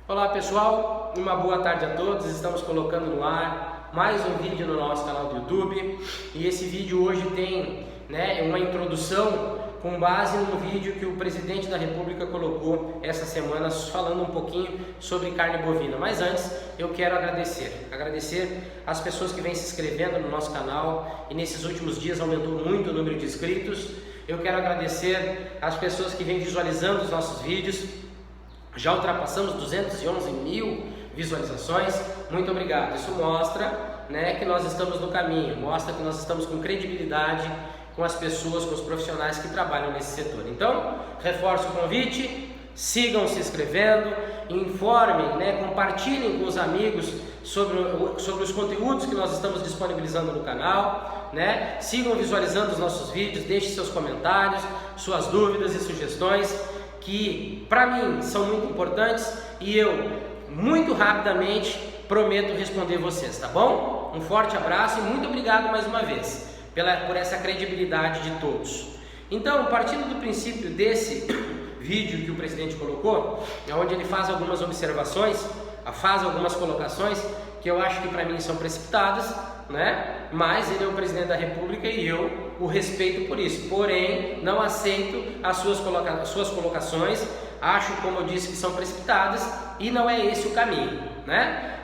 Olá pessoal, uma boa tarde a todos. Estamos colocando no ar mais um vídeo no nosso canal do YouTube e esse vídeo hoje tem uma introdução com base no vídeo que o presidente da República colocou essa semana falando um pouquinho sobre carne bovina. Mas antes eu quero agradecer as pessoas que vêm se inscrevendo no nosso canal e nesses últimos dias aumentou muito o número de inscritos. Eu quero agradecer as pessoas que vêm visualizando os nossos vídeos. Já ultrapassamos 211 mil visualizações, muito obrigado. Isso mostra que nós estamos no caminho, mostra que nós estamos com credibilidade com as pessoas, com os profissionais que trabalham nesse setor. Então, reforço o convite, sigam se inscrevendo, informem, compartilhem com os amigos sobre os conteúdos que nós estamos disponibilizando no canal, sigam visualizando os nossos vídeos, deixem seus comentários, suas dúvidas e sugestões, que para mim são muito importantes e eu muito rapidamente prometo responder vocês, tá bom? Um forte abraço e muito obrigado mais uma vez por essa credibilidade de todos. Então, partindo do princípio desse vídeo que o presidente colocou, onde ele faz algumas observações, faz algumas colocações que eu acho que para mim são precipitadas, mas ele é o presidente da República e eu o respeito por isso, porém não aceito as suas colocações, acho, como eu disse, que são precipitadas e não é esse o caminho,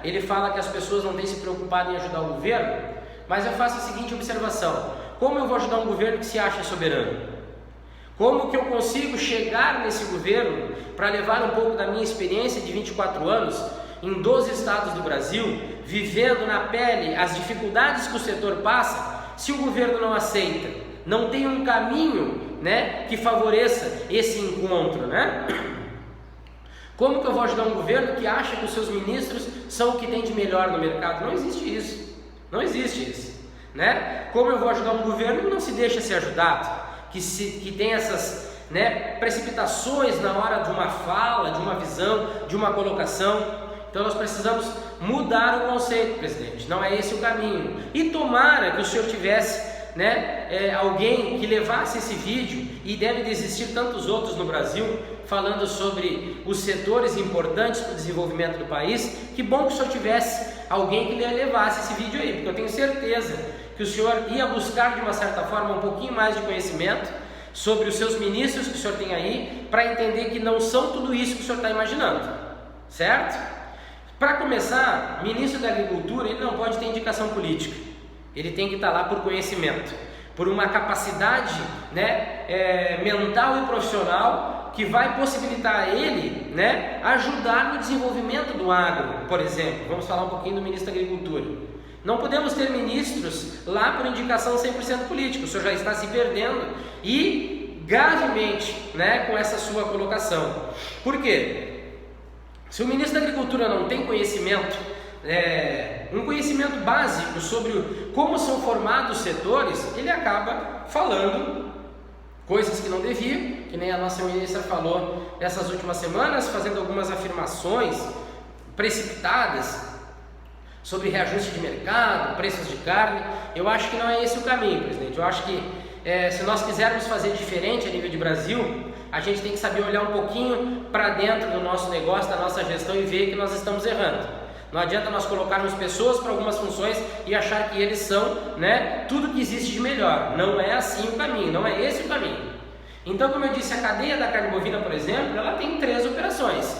Ele fala que as pessoas não têm se preocupado em ajudar o governo, mas eu faço a seguinte observação: como eu vou ajudar um governo que se acha soberano? Como que eu consigo chegar nesse governo para levar um pouco da minha experiência de 24 anos em 12 estados do Brasil, vivendo na pele as dificuldades que o setor passa, se o governo não aceita, não tem um caminho que favoreça esse encontro, Como que eu vou ajudar um governo que acha que os seus ministros são o que tem de melhor no mercado? Não existe isso, não existe isso, Como eu vou ajudar um governo que não se deixa ser ajudado, que tem essas precipitações na hora de uma fala, de uma visão, de uma colocação? Então nós precisamos mudar o conceito, presidente, não é esse o caminho. E tomara que o senhor tivesse alguém que levasse esse vídeo, e deve existir tantos outros no Brasil, falando sobre os setores importantes para o desenvolvimento do país. Que bom que o senhor tivesse alguém que levasse esse vídeo aí, porque eu tenho certeza que o senhor ia buscar de uma certa forma um pouquinho mais de conhecimento sobre os seus ministros que o senhor tem aí, para entender que não são tudo isso que o senhor está imaginando, certo? Para começar, ministro da Agricultura, ele não pode ter indicação política, ele tem que estar lá por conhecimento, por uma capacidade mental e profissional que vai possibilitar a ele ajudar no desenvolvimento do agro, por exemplo. Vamos falar um pouquinho do ministro da Agricultura. Não podemos ter ministros lá por indicação 100% política, o senhor já está se perdendo e gravemente com essa sua colocação. Por quê? Se o ministro da Agricultura não tem conhecimento, um conhecimento básico sobre como são formados os setores, ele acaba falando coisas que não devia, que nem a nossa ministra falou nessas últimas semanas, fazendo algumas afirmações precipitadas sobre reajuste de mercado, preços de carne. Eu acho que não é esse o caminho, presidente. Eu acho que se nós quisermos fazer diferente a nível de Brasil, a gente tem que saber olhar um pouquinho para dentro do nosso negócio, da nossa gestão, e ver que nós estamos errando. Não adianta nós colocarmos pessoas para algumas funções e achar que eles são tudo que existe de melhor. Não é assim o caminho, não é esse o caminho. Então, como eu disse, a cadeia da carne bovina, por exemplo, ela tem 3 operações,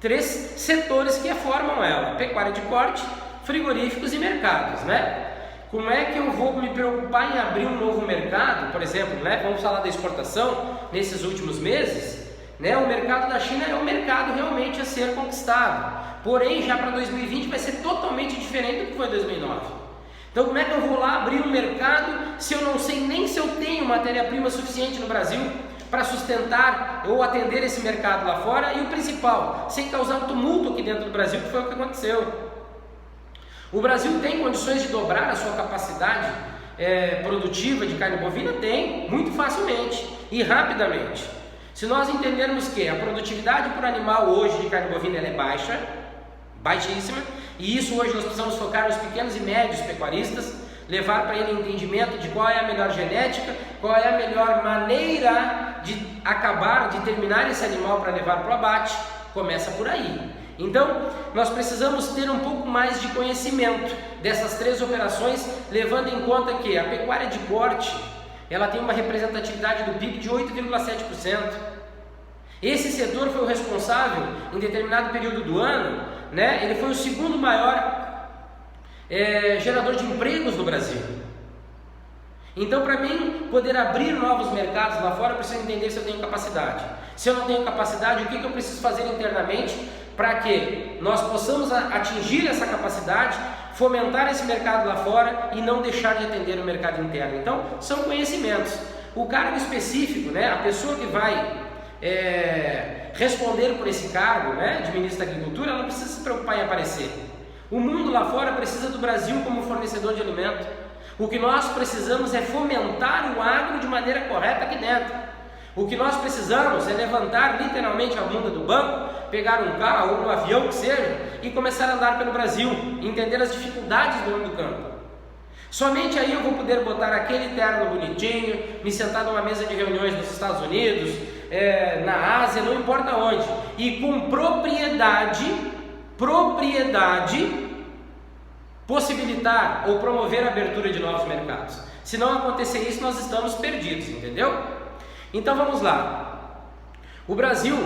3 setores que a formam ela: pecuária de corte, frigoríficos e mercados, Como é que eu vou me preocupar em abrir um novo mercado, por exemplo, vamos falar da exportação nesses últimos meses, o mercado da China é um mercado realmente a ser conquistado, porém já para 2020 vai ser totalmente diferente do que foi 2009. Então como é que eu vou lá abrir um mercado se eu não sei nem se eu tenho matéria-prima suficiente no Brasil para sustentar ou atender esse mercado lá fora, e o principal, sem causar um tumulto aqui dentro do Brasil, que foi o que aconteceu. O Brasil tem condições de dobrar a sua capacidade produtiva de carne bovina? Tem, muito facilmente e rapidamente. Se nós entendermos que a produtividade por animal hoje de carne bovina ela é baixa, baixíssima, e isso hoje nós precisamos focar nos pequenos e médios pecuaristas, levar para ele o entendimento de qual é a melhor genética, qual é a melhor maneira de acabar, de terminar esse animal para levar para o abate. Começa por aí. Então, nós precisamos ter um pouco mais de conhecimento dessas 3 operações, levando em conta que a pecuária de corte, ela tem uma representatividade do PIB de 8,7%. Esse setor foi o responsável, em determinado período do ano, né, ele foi o segundo maior gerador de empregos no Brasil. Então, para mim poder abrir novos mercados lá fora, eu preciso entender se eu tenho capacidade. Se eu não tenho capacidade, o que eu preciso fazer internamente para que nós possamos atingir essa capacidade, fomentar esse mercado lá fora e não deixar de atender o mercado interno. Então, são conhecimentos. O cargo específico, né, a pessoa que vai responder por esse cargo, né, de ministro da Agricultura, ela não precisa se preocupar em aparecer. O mundo lá fora precisa do Brasil como fornecedor de alimento. O que nós precisamos é fomentar o agro de maneira correta aqui dentro. O que nós precisamos é levantar literalmente a bunda do banco, pegar um carro ou um avião que seja e começar a andar pelo Brasil, entender as dificuldades do homem do campo. Somente aí eu vou poder botar aquele terno bonitinho, me sentar numa mesa de reuniões nos Estados Unidos, na Ásia, não importa onde, e com propriedade, possibilitar ou promover a abertura de novos mercados. Se não acontecer isso, nós estamos perdidos, entendeu? Então vamos lá. O Brasil,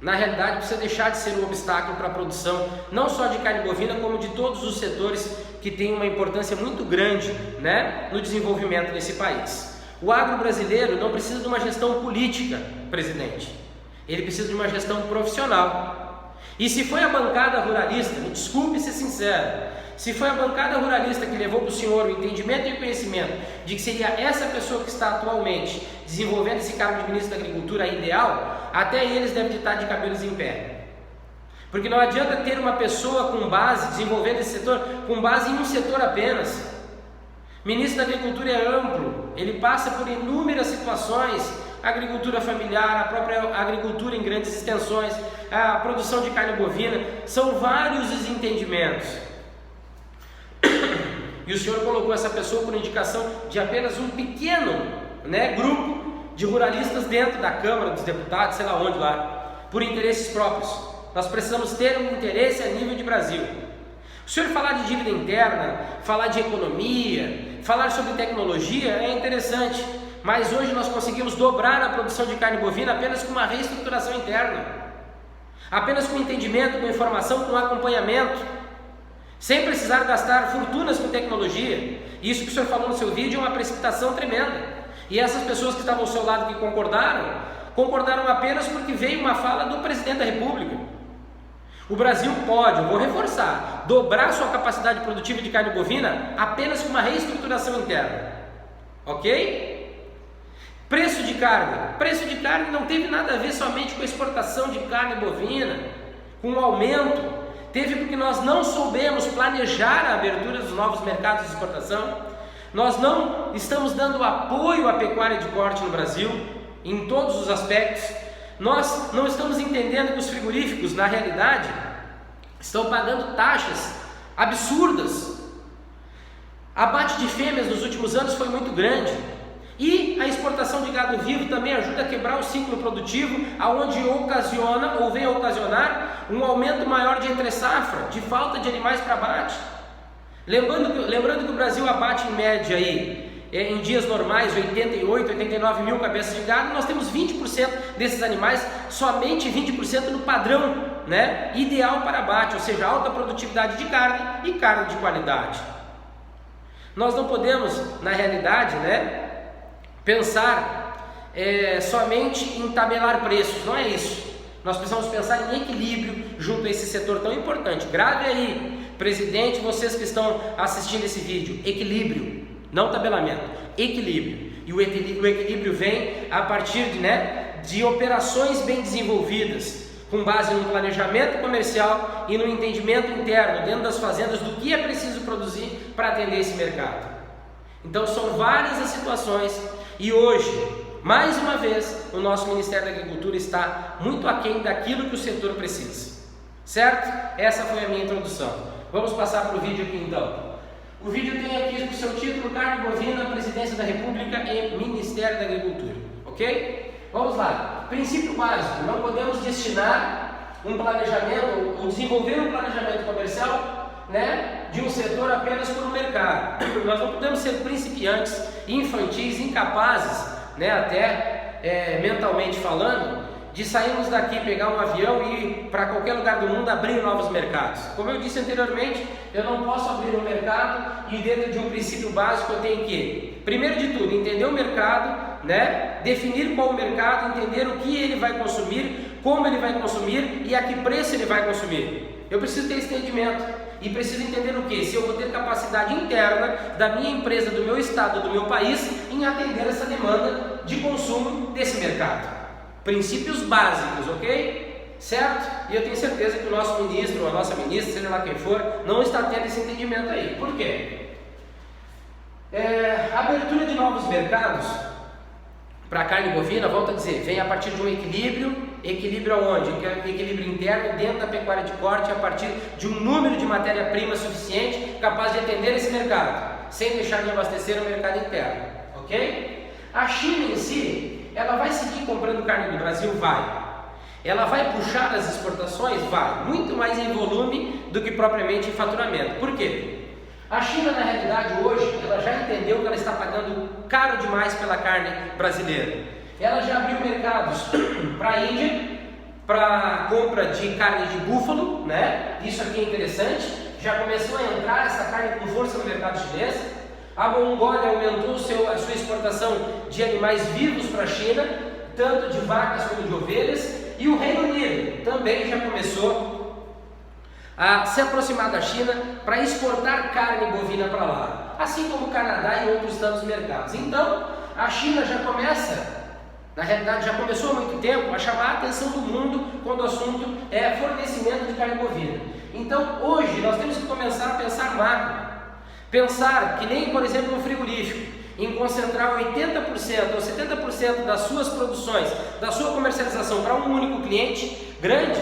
na realidade, precisa deixar de ser um obstáculo para a produção, não só de carne bovina, como de todos os setores que têm uma importância muito grande, né, no desenvolvimento desse país. O agro brasileiro não precisa de uma gestão política, presidente. Ele precisa de uma gestão profissional. E se foi a bancada ruralista, me desculpe ser sincero, se foi a bancada ruralista que levou para o senhor o entendimento e o conhecimento de que seria essa pessoa que está atualmente desenvolvendo esse cargo de ministro da Agricultura ideal, até eles devem estar de cabelos em pé. Porque não adianta ter uma pessoa com base, desenvolvendo esse setor, com base em um setor apenas. Ministro da Agricultura é amplo, ele passa por inúmeras situações, a agricultura familiar, a própria agricultura em grandes extensões, a produção de carne bovina, são vários os entendimentos. E o senhor colocou essa pessoa por indicação de apenas um pequeno, né, grupo de ruralistas dentro da Câmara dos Deputados, sei lá onde lá, por interesses próprios. Nós precisamos ter um interesse a nível de Brasil. O senhor falar de dívida interna, falar de economia, falar sobre tecnologia é interessante, mas hoje nós conseguimos dobrar a produção de carne bovina apenas com uma reestruturação interna, apenas com entendimento, com informação, com acompanhamento, sem precisar gastar fortunas com tecnologia. Isso que o senhor falou no seu vídeo é uma precipitação tremenda. E essas pessoas que estavam ao seu lado que concordaram apenas porque veio uma fala do presidente da República. O Brasil pode, eu vou reforçar, dobrar sua capacidade produtiva de carne bovina apenas com uma reestruturação interna. Ok? Preço de carne não teve nada a ver somente com a exportação de carne bovina, com o aumento. Teve porque nós não soubemos planejar a abertura dos novos mercados de exportação. Nós não estamos dando apoio à pecuária de corte no Brasil, em todos os aspectos. Nós não estamos entendendo que os frigoríficos, na realidade, estão pagando taxas absurdas. Abate de fêmeas nos últimos anos foi muito grande. E a exportação de gado vivo também ajuda a quebrar o ciclo produtivo, aonde ocasiona ou vem a ocasionar um aumento maior de entre-safra, de falta de animais para abate. Lembrando que o Brasil abate em média aí, em dias normais 88, 89 mil cabeças de gado, nós temos 20% desses animais, somente 20% no padrão, né, ideal para abate, ou seja, alta produtividade de carne e carne de qualidade. Nós não podemos, na realidade, né, pensar somente em tabelar preços, não é isso. Nós precisamos pensar em equilíbrio junto a esse setor tão importante. Grave aí, presidente, vocês que estão assistindo esse vídeo, equilíbrio, não tabelamento, equilíbrio. E o equilíbrio vem a partir de operações bem desenvolvidas, com base no planejamento comercial e no entendimento interno dentro das fazendas do que é preciso produzir para atender esse mercado. Então são várias as situações. E hoje, mais uma vez, o nosso Ministério da Agricultura está muito aquém daquilo que o setor precisa. Certo? Essa foi a minha introdução. Vamos passar para o vídeo aqui então. O vídeo tem aqui o seu título: Carne Bovina, Presidência da República e Ministério da Agricultura. Ok? Vamos lá. Princípio básico: não podemos destinar um planejamento, ou desenvolver um planejamento comercial, né, de um setor apenas por um mercado. Nós não podemos ser principiantes, infantis, incapazes, né, até mentalmente falando, de sairmos daqui, pegar um avião e ir para qualquer lugar do mundo abrir novos mercados. Como eu disse anteriormente, eu não posso abrir um mercado e dentro de um princípio básico eu tenho que, primeiro de tudo, entender o mercado, né? Definir qual o mercado, entender o que ele vai consumir, como ele vai consumir e a que preço ele vai consumir. Eu preciso ter esse entendimento e preciso entender o que? Se eu vou ter capacidade interna da minha empresa, do meu estado, do meu país em atender essa demanda de consumo desse mercado. Princípios básicos, ok? Certo? E eu tenho certeza que o nosso ministro ou a nossa ministra, seja lá quem for, não está tendo esse entendimento aí. Por quê? A abertura de novos mercados para a carne bovina, volto a dizer, vem a partir de um equilíbrio aonde? Equilíbrio interno dentro da pecuária de corte, a partir de um número de matéria-prima suficiente capaz de atender esse mercado, sem deixar de abastecer o mercado interno, ok? A China em si, ela vai seguir comprando carne do Brasil? Vai. Ela vai puxar as exportações? Vai. Muito mais em volume do que propriamente em faturamento. Por quê? A China, na realidade, hoje, ela já entendeu que ela está pagando caro demais pela carne brasileira. Ela já abriu mercados para a Índia, para compra de carne de búfalo, né? Isso aqui é interessante. Já começou a entrar essa carne com força no mercado chinês. A Mongólia aumentou a sua exportação de animais vivos para a China, tanto de vacas como de ovelhas, e o Reino Unido também já começou a se aproximar da China para exportar carne bovina para lá, assim como o Canadá e outros tantos mercados. Então, a China já começa, na realidade já começou há muito tempo, a chamar a atenção do mundo quando o assunto é fornecimento de carne bovina. Então, hoje nós temos que começar a pensar macro. Pensar que nem, por exemplo, no frigorífico, em concentrar 80% ou 70% das suas produções, da sua comercialização para um único cliente grande,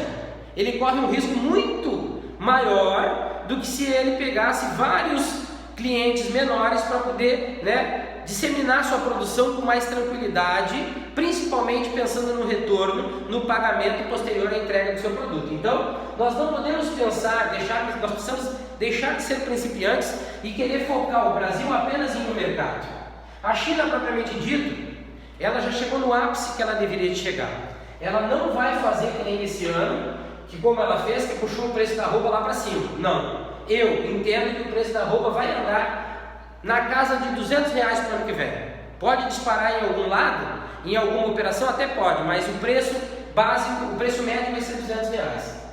ele corre um risco muito maior do que se ele pegasse vários clientes menores para poder, né, disseminar sua produção com mais tranquilidade, principalmente pensando no retorno, no pagamento posterior à entrega do seu produto. Então, nós não podemos pensar, nós precisamos deixar de ser principiantes e querer focar o Brasil apenas em um mercado. A China, propriamente dito, ela já chegou no ápice que ela deveria chegar. Ela não vai fazer que nem esse ano, que como ela fez, que puxou o preço da arroba lá para cima. Não. Eu entendo que o preço da arroba vai andar na casa de R$200 para o ano que vem. Pode disparar em algum lado, em alguma operação até pode, mas o preço básico, o preço médio vai ser R$200.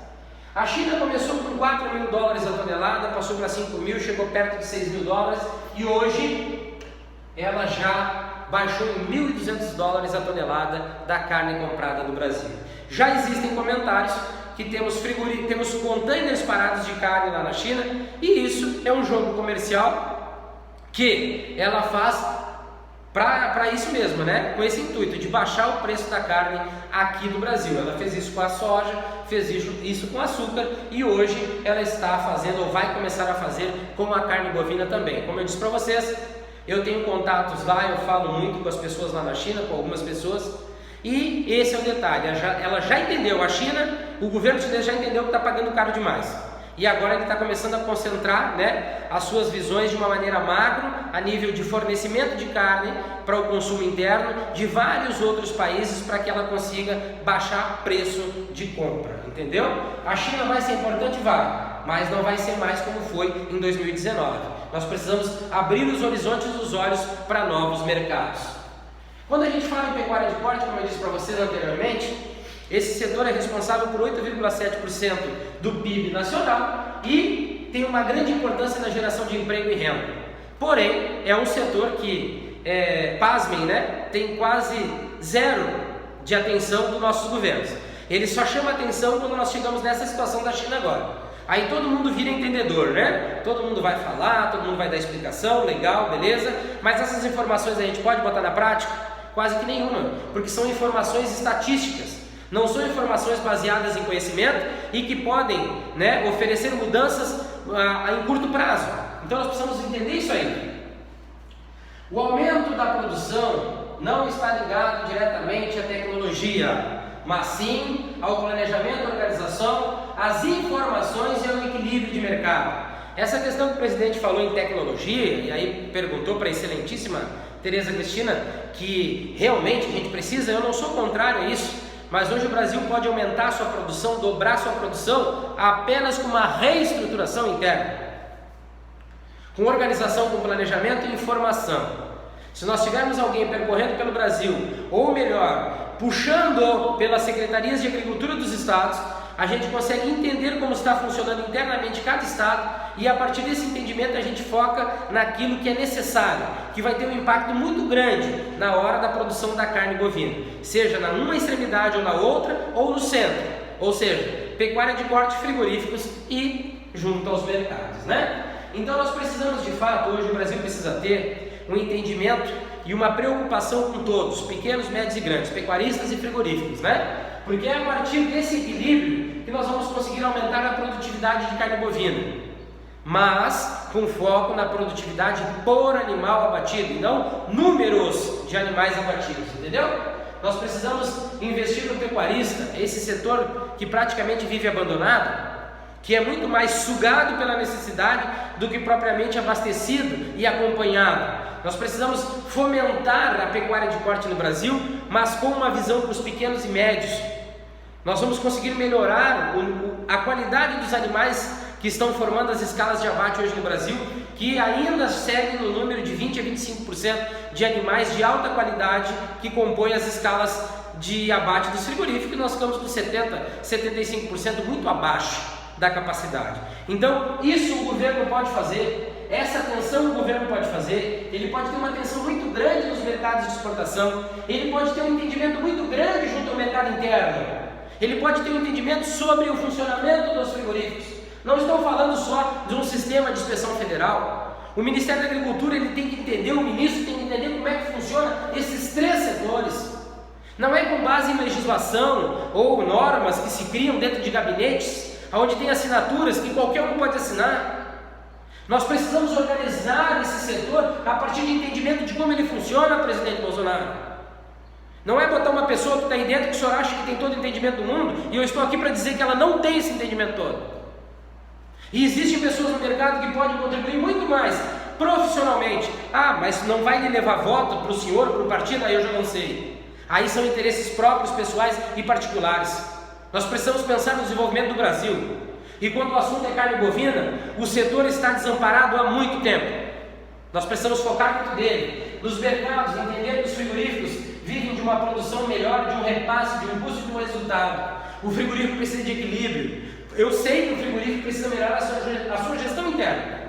A China começou com $4.000 a tonelada, passou para 5.000, chegou perto de $6.000 e hoje ela já baixou em $1.200 a tonelada da carne comprada no Brasil. Já existem comentários que temos containers parados de carne lá na China, e isso é um jogo comercial que ela faz para isso mesmo, né? Com esse intuito de baixar o preço da carne aqui no Brasil. Ela fez isso com a soja, fez isso com açúcar, e hoje ela está fazendo, ou vai começar a fazer, com a carne bovina também. Como eu disse para vocês, eu tenho contatos lá, eu falo muito com as pessoas lá na China, com algumas pessoas, e esse é o detalhe, ela já entendeu, a China, o governo chinês já entendeu que está pagando caro demais, e agora ele está começando a concentrar, né, as suas visões de uma maneira macro, a nível de fornecimento de carne para o consumo interno de vários outros países, para que ela consiga baixar preço de compra, entendeu? A China vai ser importante? Vai, mas não vai ser mais como foi em 2019. Nós precisamos abrir os horizontes dos olhos para novos mercados. Quando a gente fala em pecuária de corte, como eu disse para vocês anteriormente, esse setor é responsável por 8,7% do PIB nacional e tem uma grande importância na geração de emprego e renda. Porém, é um setor que, pasmem, né, tem quase zero de atenção dos nossos governos. Ele só chama atenção quando nós chegamos nessa situação da China agora. Aí todo mundo vira entendedor, né? Todo mundo vai falar, todo mundo vai dar explicação, legal, beleza. Mas essas informações a gente pode botar na prática? Quase que nenhuma, porque são informações estatísticas. Não são informações baseadas em conhecimento e que podem, né, oferecer mudanças em curto prazo. Então nós precisamos entender isso aí. O aumento da produção não está ligado diretamente à tecnologia. mas sim ao planejamento, organização, às informações e ao equilíbrio de mercado. Essa questão que o presidente falou em tecnologia, e aí perguntou para a excelentíssima Tereza Cristina, que realmente a gente precisa, eu não sou contrário a isso, mas hoje o Brasil pode aumentar a sua produção, dobrar a sua produção, apenas com uma reestruturação interna, com organização, com planejamento e informação. Se nós tivermos alguém percorrendo pelo Brasil, ou melhor, puxando pelas secretarias de agricultura dos estados, a gente consegue entender como está funcionando internamente cada estado, e a partir desse entendimento a gente foca naquilo que é necessário, que vai ter um impacto muito grande na hora da produção da carne bovina, seja na uma extremidade ou na outra, ou no centro, ou seja, pecuária de corte, frigoríficos e junto aos mercados, né? Então nós precisamos de fato, hoje o Brasil precisa ter um entendimento e uma preocupação com todos, pequenos, médios e grandes, pecuaristas e frigoríficos, né? Porque é a partir desse equilíbrio que nós vamos conseguir aumentar a produtividade de carne bovina, mas com foco na produtividade por animal abatido, e não números de animais abatidos, entendeu? Nós precisamos investir no pecuarista, esse setor que praticamente vive abandonado, que é muito mais sugado pela necessidade do que propriamente abastecido e acompanhado. Nós precisamos fomentar a pecuária de corte no Brasil, mas com uma visão para os pequenos e médios. Nós vamos conseguir melhorar a qualidade dos animais que estão formando as escalas de abate hoje no Brasil, que ainda seguem no número de 20 a 25% de animais de alta qualidade que compõem as escalas de abate dos frigoríficos, e nós ficamos com 70, 75% muito abaixo da capacidade. Então, isso o governo pode fazer, essa atenção o governo pode fazer, ele pode ter uma atenção muito grande nos mercados de exportação, ele pode ter um entendimento muito grande junto ao mercado interno, ele pode ter um entendimento sobre o funcionamento dos frigoríficos. Não estou falando só de um sistema de inspeção federal. O Ministério da Agricultura ele tem que entender, o ministro tem que entender como é que funciona esses três setores. Não é com base em legislação ou normas que se criam dentro de gabinetes, onde tem assinaturas que qualquer um pode assinar. Nós precisamos organizar esse setor a partir de entendimento de como ele funciona, presidente Bolsonaro. Não é botar uma pessoa que está aí dentro que o senhor acha que tem todo o entendimento do mundo, e eu estou aqui para dizer que ela não tem esse entendimento todo. E existem pessoas no mercado que podem contribuir muito mais profissionalmente. Ah, mas não vai lhe levar voto para o senhor, para o partido? Aí eu já não sei. Aí são interesses próprios, pessoais e particulares. Nós precisamos pensar no desenvolvimento do Brasil. E quando o assunto é carne bovina, o setor está desamparado há muito tempo. Nós precisamos focar muito dele. Nos mercados, entender que os frigoríficos vivem de uma produção melhor, de um repasse, de um custo, de um resultado. O frigorífico precisa de equilíbrio. Eu sei que o frigorífico precisa melhorar a sua gestão interna.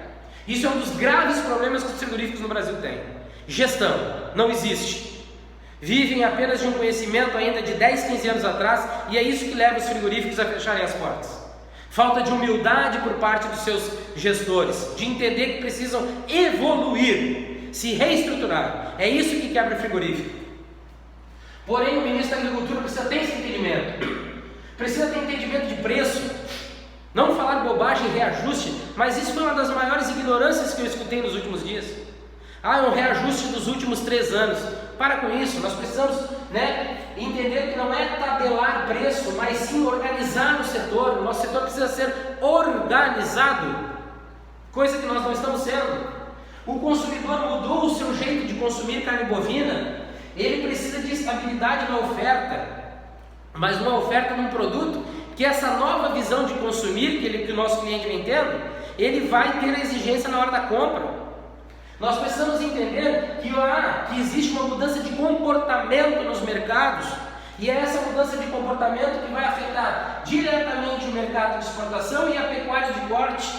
Isso é um dos graves problemas que os frigoríficos no Brasil têm. Gestão não existe. Vivem apenas de um conhecimento ainda de 10, 15 anos atrás, e é isso que leva os frigoríficos a fecharem as portas. Falta de humildade por parte dos seus gestores, de entender que precisam evoluir, se reestruturar. É isso que quebra o frigorífico. Porém, o ministro da Agricultura precisa ter esse entendimento. Precisa ter entendimento de preço, não falar bobagem em reajuste, mas isso foi uma das maiores ignorâncias que eu escutei nos últimos dias. Ah, é um reajuste dos últimos 3 anos. Para com isso, nós precisamos entender que não é tabelar preço, mas sim organizar o setor. O nosso setor precisa ser organizado, coisa que nós não estamos sendo. O consumidor mudou o seu jeito de consumir carne bovina, ele precisa de estabilidade na oferta. Mas uma oferta num produto que essa nova visão de consumir que o nosso cliente vem tendo, ele vai ter a exigência na hora da compra. Nós precisamos entender que existe uma mudança de comportamento nos mercados, e é essa mudança de comportamento que vai afetar diretamente o mercado de exportação e a pecuária de corte.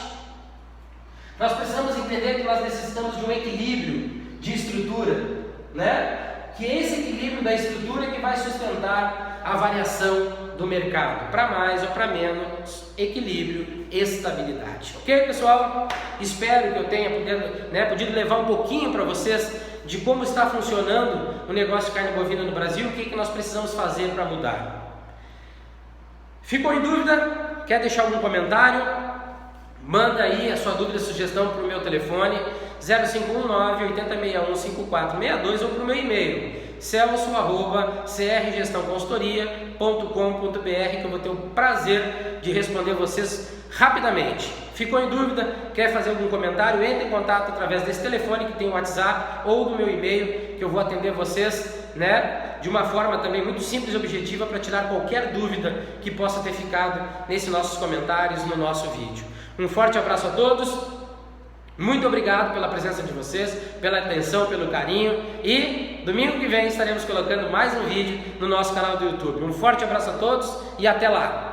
Nós precisamos entender que nós necessitamos de um equilíbrio de estrutura, que é esse equilíbrio da estrutura que vai sustentar a variação do mercado, para mais ou para menos, equilíbrio, estabilidade. Ok, pessoal? Espero que eu tenha podido levar um pouquinho para vocês de como está funcionando o negócio de carne bovina no Brasil, o que nós precisamos fazer para mudar. Ficou em dúvida? Quer deixar algum comentário? Manda aí a sua dúvida, sugestão para o meu telefone 0519-8061-5462 ou para o meu e-mail celso@crgestãoconsultoria.com.br, que eu vou ter o prazer de responder vocês rapidamente. Ficou em dúvida? Quer fazer algum comentário? Entre em contato através desse telefone que tem o WhatsApp ou do meu e-mail, que eu vou atender vocês, de uma forma também muito simples e objetiva para tirar qualquer dúvida que possa ter ficado nesses nossos comentários, no nosso vídeo. Um forte abraço a todos. Muito obrigado pela presença de vocês, pela atenção, pelo carinho, e domingo que vem estaremos colocando mais um vídeo no nosso canal do YouTube. Um forte abraço a todos e até lá!